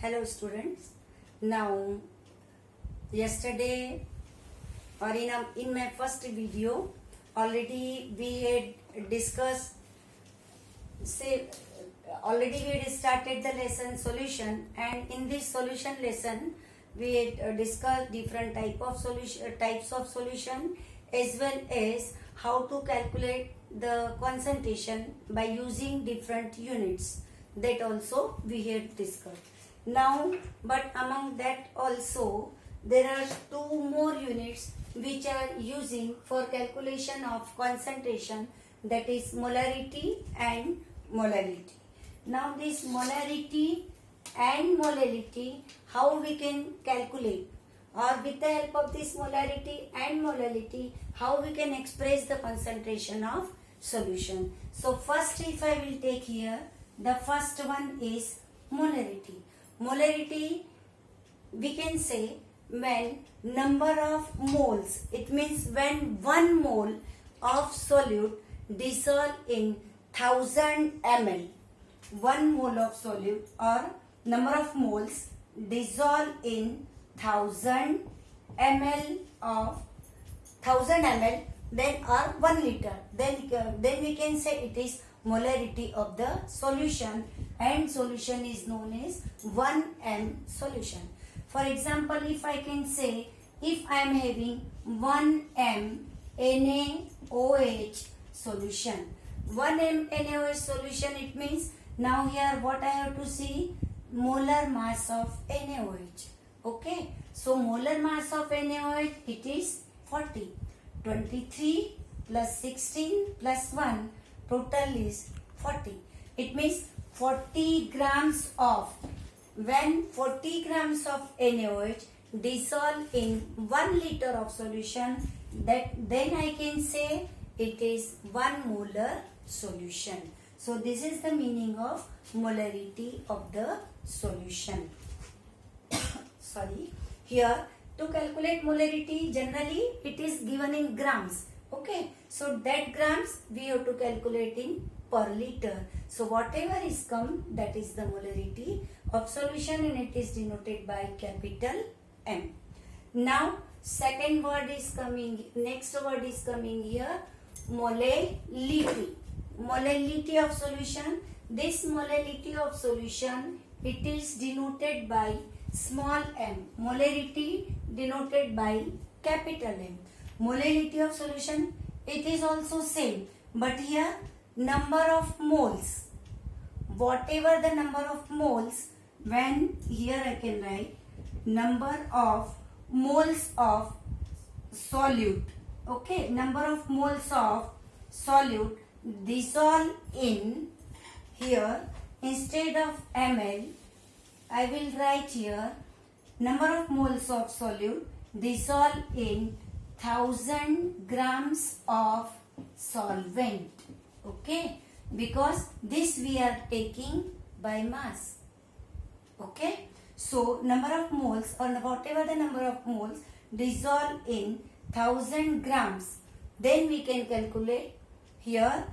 Hello students. Now yesterday or in my first video already we had discussed already we had started the lesson solution, and in this solution lesson we had discussed different types of solution as well as how to calculate the concentration by using different units. That also we had discussed. Now, but among that also there are two more units which are using for calculation of concentration, that is molarity and molality. Now this molarity and molality, how we can calculate, or with the help of this molarity and molality, how we can express the concentration of solution. So first, if I will take here, the first one is molarity. Molarity, we can say when number of moles, it means when 1 mole of solute dissolve in 1000 ml, 1 mole of solute or number of moles dissolve in 1000 ml of 1000 ml, then or 1 liter, then we can say it is molarity of the solution, and solution is known as 1m solution. For example, if I can say, if I am having 1m NaOH solution, 1m NaOH solution, it means now here what I have to see, molar mass of NaOH. Okay, so molar mass of NaOH, it is 40. 23 plus 16 plus 1, total is 40. It means 40 grams of, when 40 grams of NaOH dissolve in 1 liter of solution, that then I can say it is 1 molar solution. So this is the meaning of molarity of the solution. Sorry, here to calculate molarity, generally it is given in grams. Okay, so that grams we have to calculate in per liter. So whatever is come, that is the molarity of solution, and it is denoted by capital M. Now second word is coming, next word is coming here, molality. Molality of solution. This molality of solution, it is denoted by small m. Molarity denoted by capital M. Molality of solution, it is also same, but here number of moles, whatever the number of moles, when here I can write number of moles of solute. Okay, number of moles of solute dissolve in, here instead of ml I will write here number of moles of solute dissolve in 1000 grams of solvent. Okay, because this we are taking by mass. Okay, so number of moles or whatever the number of moles dissolve in 1000 grams, then we can calculate here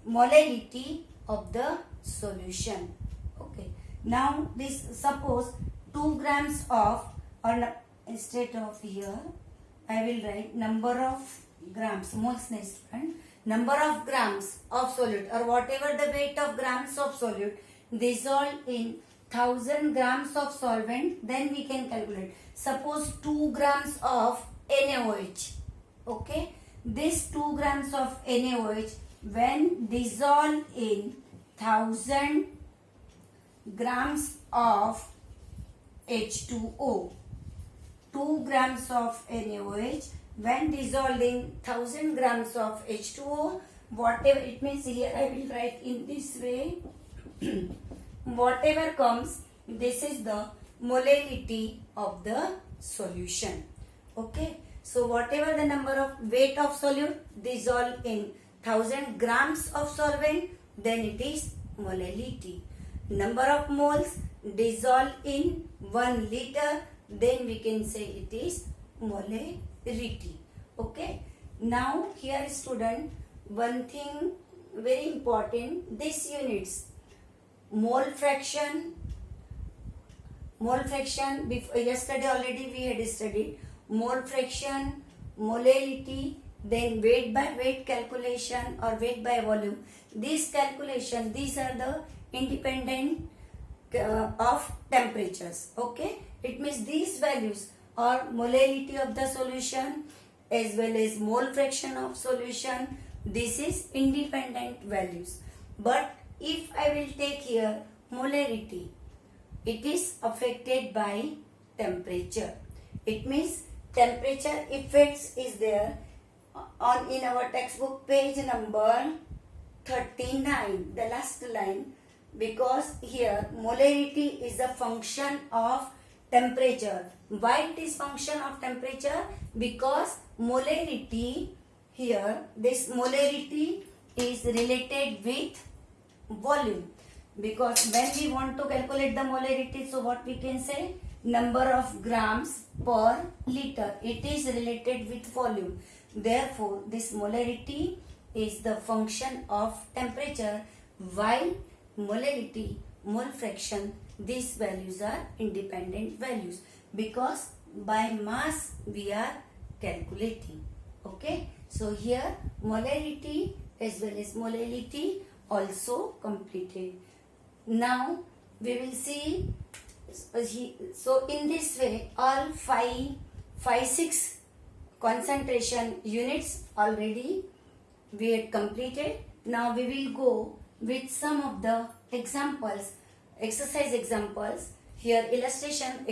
molality of the solution. Okay, now this, suppose 2 grams of, or instead of here I will write number of grams, moles next one, number of grams of solute or whatever the weight of grams of solute dissolve in 1000 grams of solvent, then we can calculate. Suppose 2 grams of NaOH. Okay, this 2 grams of NaOH when dissolve in 1000 grams of H2O. 2 grams of NaOH when dissolved in 1000 grams of H2O, whatever it means, here I will write in this way whatever comes, this is the molality of the solution. Okay, so whatever the number of weight of solute dissolved in 1000 grams of solvent, then it is molality. Number of moles dissolved in 1 liter, then we can say it is molarity. Okay, now here student, one thing very important, this units, mole fraction, mole fraction, yesterday already we had studied mole fraction, molality, then weight by weight calculation or weight by volume. These calculation, these are the independent of temperatures. Okay, it means these values are molality of the solution as well as mole fraction of solution. This is independent values. But if I will take here molarity, it is affected by temperature. It means temperature effects is there on in our textbook page number 39, the last line, because here molarity is a function of temperature. Why it is function of temperature? Because molarity here, this molarity is related with volume. Because when we want to calculate the molarity, so what we can say? Number of grams per liter. It is related with volume. Therefore, this molarity is the function of temperature, while molality, mole fraction, these values are independent values because by mass we are calculating. Okay, so here molarity as well as molality also completed. Now we will see, so in this way all 6 concentration units already we had completed. Now we will go with some of the examples, exercise examples. Here illustration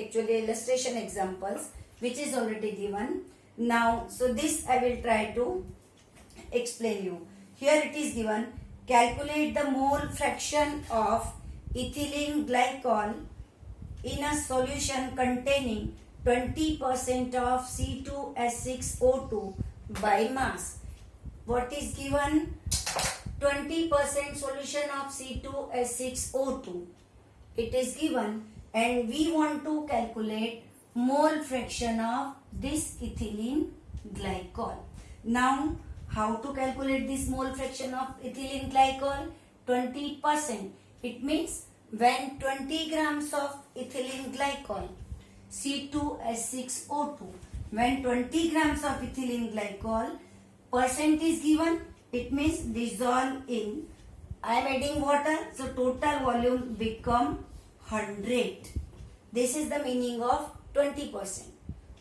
examples which is already given. Now, so this I will try to explain you. Here it is given, calculate the mole fraction of ethylene glycol in a solution containing 20% of C2H6O2 by mass. What is given? 20% solution of C2H6O2. It is given and we want to calculate mole fraction of this ethylene glycol. Now, how to calculate this mole fraction of ethylene glycol? 20%. It means when 20 grams of ethylene glycol, C2H6O2, when 20 grams of ethylene glycol, percent is given, it means dissolve in, I am adding water, so total volume become 100. This is the meaning of 20%.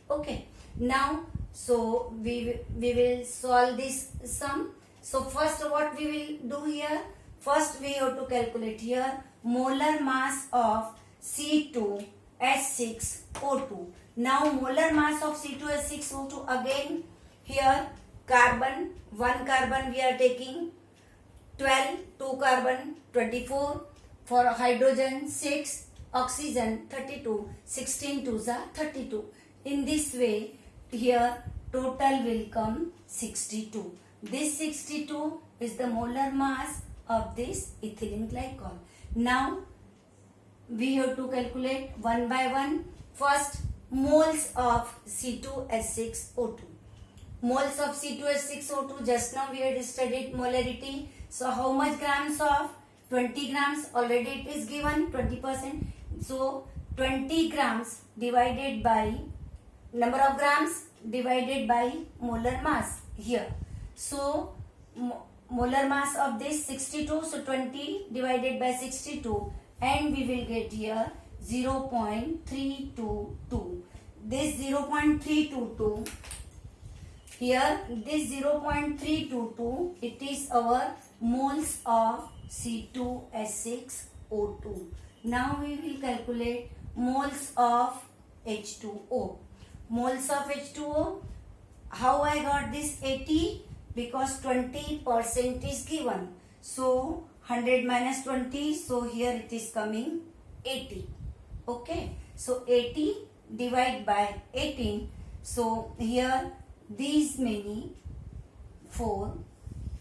Okay, now so we will solve this sum. So first what we will do here, first we have to calculate here molar mass of C2H6O2. Now molar mass of C2H6O2, again here carbon, 1 carbon we are taking 12, 2 carbon 24, for hydrogen 6, oxygen 32, 16 2s are 32. In this way here total will come 62. This 62 is the molar mass of this ethylene glycol. Now we have to calculate one by one. First, moles of C2H6O2. Moles of C2H6O2, just now we had studied molarity. So how much grams of? 20 grams, already it is given 20%. So 20 grams divided by number of grams divided by molar mass here. So molar mass of this 62, so 20 divided by 62 and we will get here 0.322. This 0.322 here, this 0.322, it is our moles of C2H6O2. Now we will calculate moles of H2O. Moles of H2O, how I got this 80? Because 20% is given. So 100 minus 20, so here it is coming 80. Okay, so 80 divided by 18. So here these many 4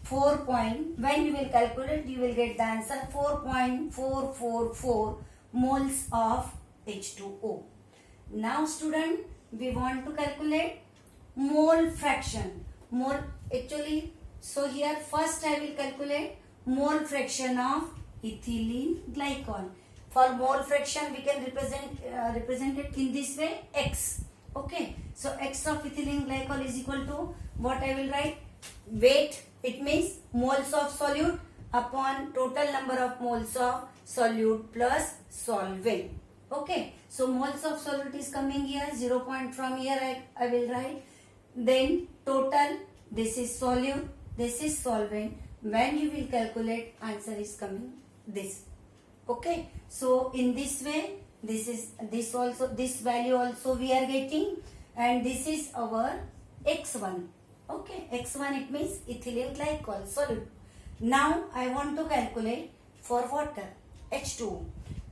point, when you will calculate you will get the answer 4.444 moles of H2O. Now student, we want to calculate mole fraction. Mole actually, so here first I will calculate mole fraction of ethylene glycol. For mole fraction, we can represent it in this way, x. Okay, so x of ethylene glycol is equal to what I will write? Weight, it means moles of solute upon total number of moles of solute plus solvent. Okay, so moles of solute is coming here, 0 point from here I will write. Then total, this is solute, this is solvent. When you will calculate, answer is coming this. Okay, so in this way, this value also we are getting, and this is our x1. Okay, x1 it means ethylene glycol solute. Now I want to calculate for water, H2O.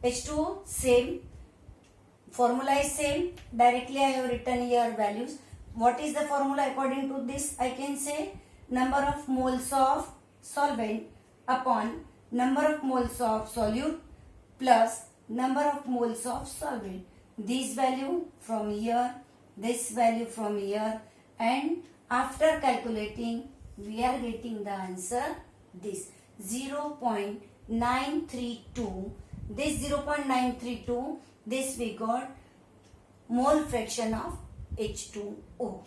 H2O same, formula is same. Directly I have written here values. What is the formula according to this? I can say number of moles of solvent upon number of moles of solute plus number of moles of solvent. This value from here, this value from here, and after calculating we are getting the answer this 0.932. This 0.932, this we got mole fraction of H2O,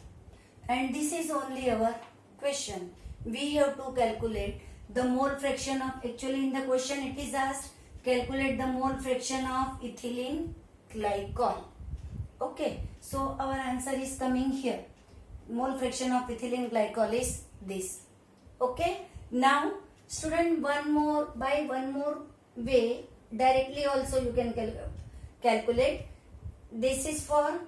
and this is only our question. We have to calculate the mole fraction of, actually in the question it is asked calculate the mole fraction of ethylene glycol. Okay, so our answer is coming here. Mole fraction of ethylene glycol is this. Okay, now student, one more way, directly also you can calculate. This is for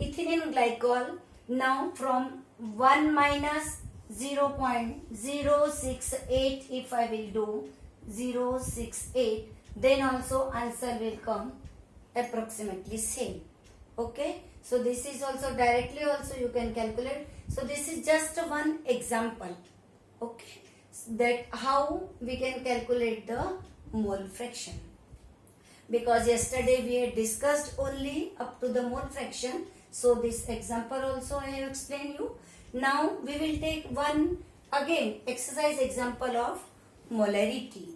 ethylene glycol. Now from 1 minus 0.068, if I will do 068, then also answer will come approximately same. Okay, so this is also directly also you can calculate. So this is just one example. Okay, that how we can calculate the mole fraction, because yesterday we had discussed only up to the mole fraction. So this example also I have explained you. Now we will take one again exercise example of molarity.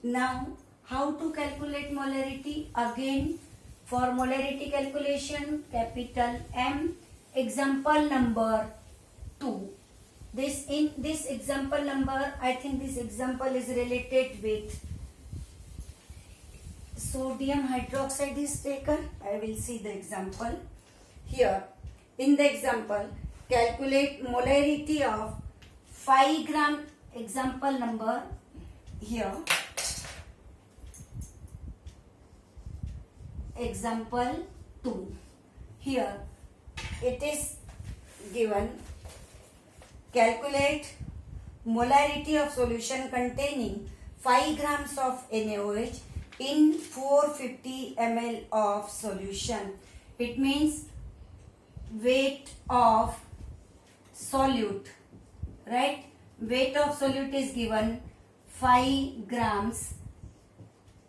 Now how to calculate molarity? Again, for molarity calculation, capital M, example number 2. In this example number, I think this example is related with sodium hydroxide is taken. I will see the example here. In the example, calculate molarity of 5 gram, example number here. Example 2. Here it is given, calculate molarity of solution containing 5 grams of NaOH in 450 ml of solution. It means weight of solute, right? Weight of solute is given 5 grams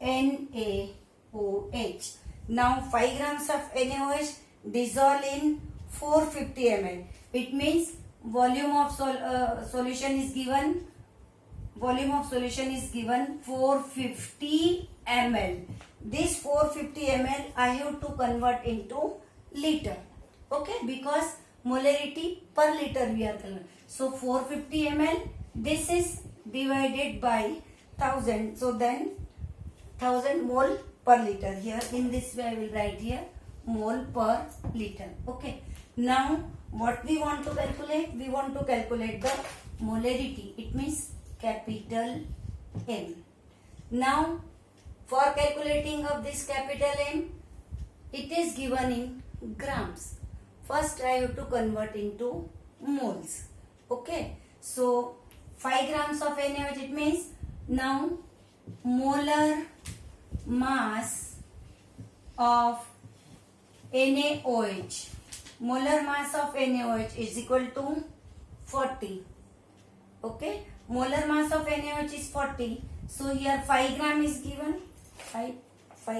NaOH. Now 5 grams of NaOH dissolve in 450 ml. It means volume of solution is given 450 ml. This 450 ml I have to convert into liter. Okay, because molarity per liter we are converting. So 450 ml, this is divided by 1000. So then 1000 mole per liter. Here in this way I will write here mole per liter. Okay. Now what we want to calculate? We want to calculate the molarity. It means capital M. Now for calculating of this capital M, it is given in grams. First I have to convert into moles. Okay. So 5 grams of NaOH, it means now molar mass of NaOH. Molar mass of NaOH is equal to 40. Okay. Molar mass of NaOH is 40. So here 5 gram is given. 5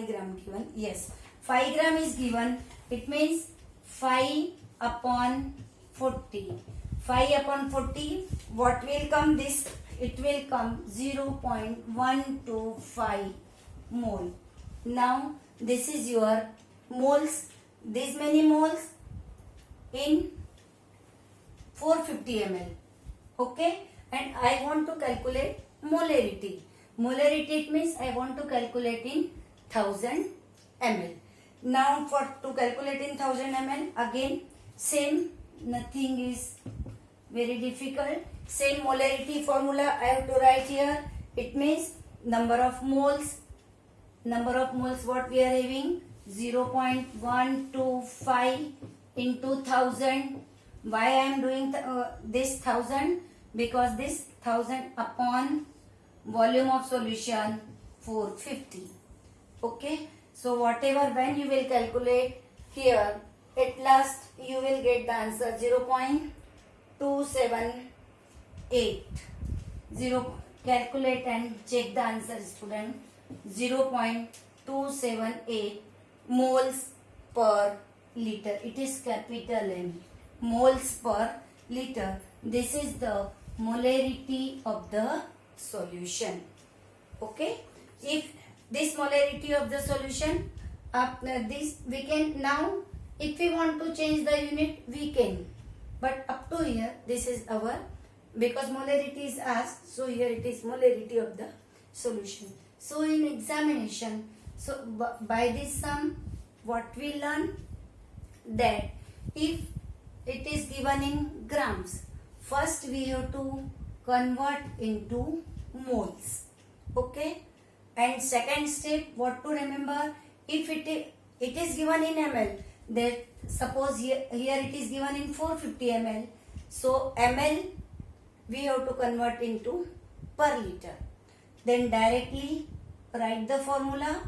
gram given. Yes. 5 gram is given. It means 5 upon 40. 5 upon 40. What will come this? It will come 0.125 mole. Now this is your moles. This many moles in 450 ml. Okay, and I want to calculate molarity. Molarity, it means I want to calculate in 1000 ml. Now to calculate in 1000 ml, again same, nothing is very difficult. Same molarity formula I have to write here. It means number of moles what we are having, 0.125 into 1000. Why I am doing this 1000? Because this 1000 upon volume of solution 450. Okay, so whatever, when you will calculate here, at last you will get the answer 0.278. Calculate and check the answer, student. 0.278 moles per liter. It is capital M. Moles per liter. This is the molarity of the solution. Okay. If this molarity of the solution, this we can now, if we want to change the unit, we can. But up to here, this is our, because molarity is asked, so here it is molarity of the solution. So in examination, so by this sum, what we learn, that if it is given in grams, first we have to convert into moles. Okay, and second step, what to remember, if it is given in ml, that suppose here it is given in 450 ml, so ml we have to convert into per liter. Then directly write the formula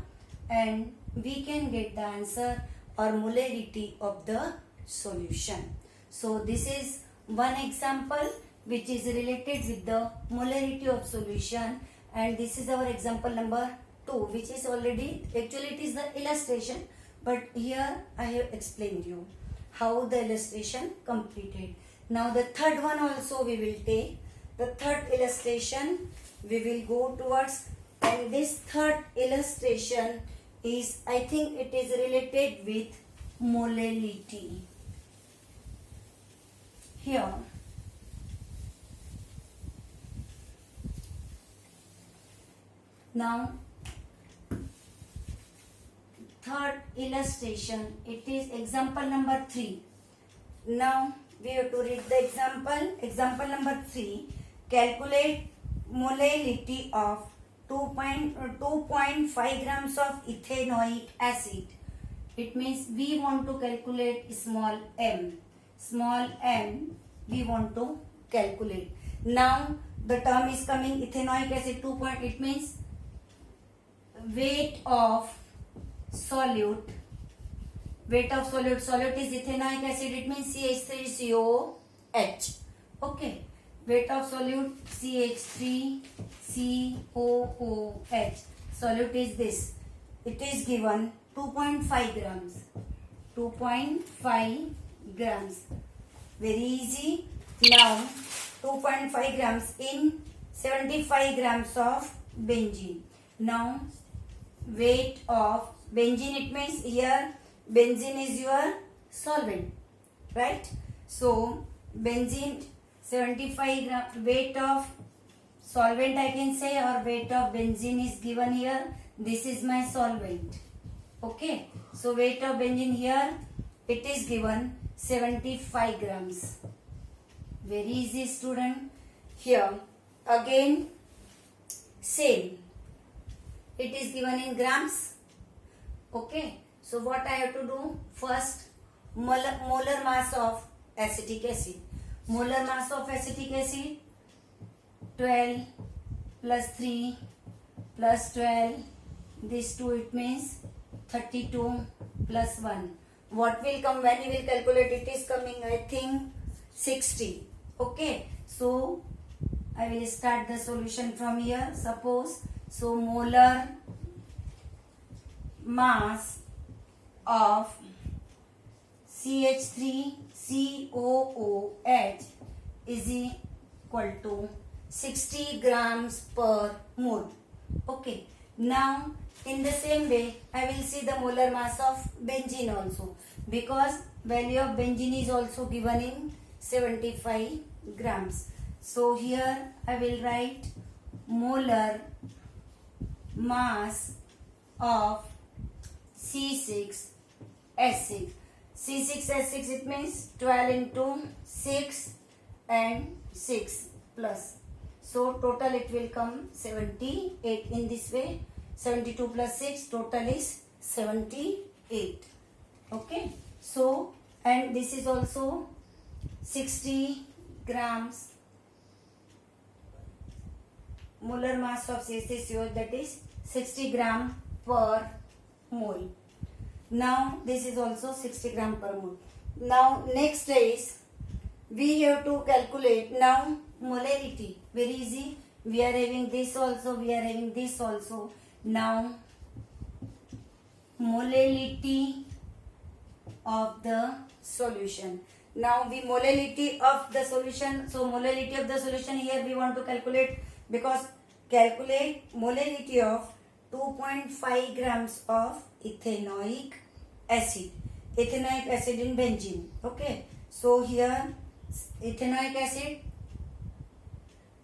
and we can get the answer or molarity of the solution. So this is one example which is related with the molarity of solution, and this is our example number 2, which is already, actually it is the illustration, but here I have explained you how the illustration completed. Now the third one also we will take. The third illustration we will go towards, and this third illustration is, I think it is related with molality. Here now third illustration, it is example number 3. Now we have to read the example number 3. Calculate molality of 2.5 grams of ethanoic acid. It means we want to calculate small m we want to calculate. Now the term is coming ethanoic acid 2. It means weight of solute solute is ethanoic acid, it means CH3COOH. Okay, weight of solute CH3COOH. Solute is this, it is given 2.5 grams. 2.5 grams, very easy. Now 2.5 grams in 75 grams of benzene. Now weight of benzene, it means here benzene is your solvent, right? So benzene 75 gram, weight of solvent I can say, or weight of benzene is given here. This is my solvent. Okay, so weight of benzene here, it is given 75 grams. Very easy, student. Here again same, it is given in grams. Okay, so what I have to do, first molar mass of acetic acid. Molar mass of acetic acid 12 plus 3 plus 12, this 2, it means 32 plus 1. What will come when you will calculate? It is coming, I think, 60. Okay, so I will start the solution from here. Suppose, so molar mass of CH3COOH is equal to 60 grams per mole. Okay, Now, in the same way, I will see the molar mass of benzene also, because value of benzene is also given in 75 grams. So here I will write molar mass of C6H6. C6H6, it means 12 into 6 and 6 plus. So total it will come 78. In this way, 72 plus 6, total is 78. Okay. So, and this is also 60 grams molar mass of CaCO, that is 60 gram per mole. Now this is also 60 gram per mole. Now next is we have to calculate now molarity. Very easy. We are having this also, we are having this also. Now molarity of the solution. Now the molarity of the solution. So molarity of the solution here we want to calculate, because calculate molarity of 2.5 grams of ethanoic acid. Ethanoic acid in benzene. Okay. So here ethanoic acid.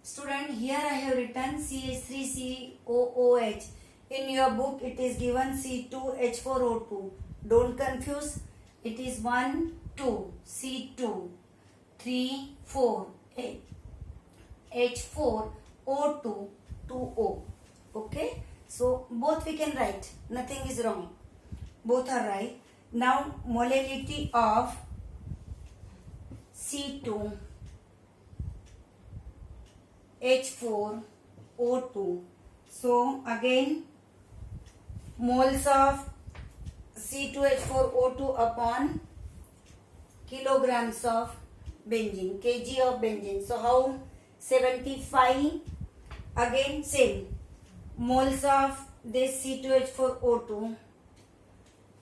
Student, here I have written CH3COOH. In your book it is given C2H4O2. Don't confuse. It is 1, 2, C2, 3, 4, H4, O2, 2O. Okay. So both we can write. Nothing is wrong. Both are right. Now molarity of C2, H4O2. So again, moles of C2H4O2 upon kilograms of benzene, kg of benzene. So how? 75. Again same, moles of this C2H4O2.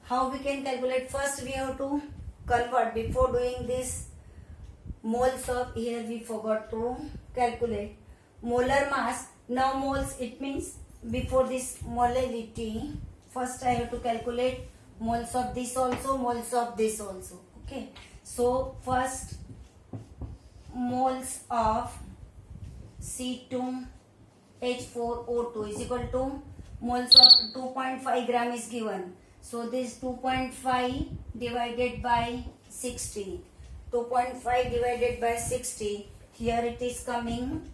How we can calculate? First we have to convert. Before doing this, moles of, here we forgot to calculate molar mass. Now moles, it means before this molarity, first I have to calculate moles of this also, moles of this also. Okay. So first moles of C2H4O2 is equal to moles of 2.5 gram is given. So this 2.5 divided by 60. 2.5 divided by 60. Here it is coming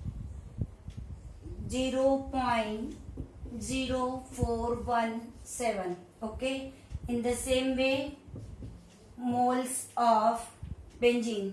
0.0417. Okay. In the same way, moles of benzene.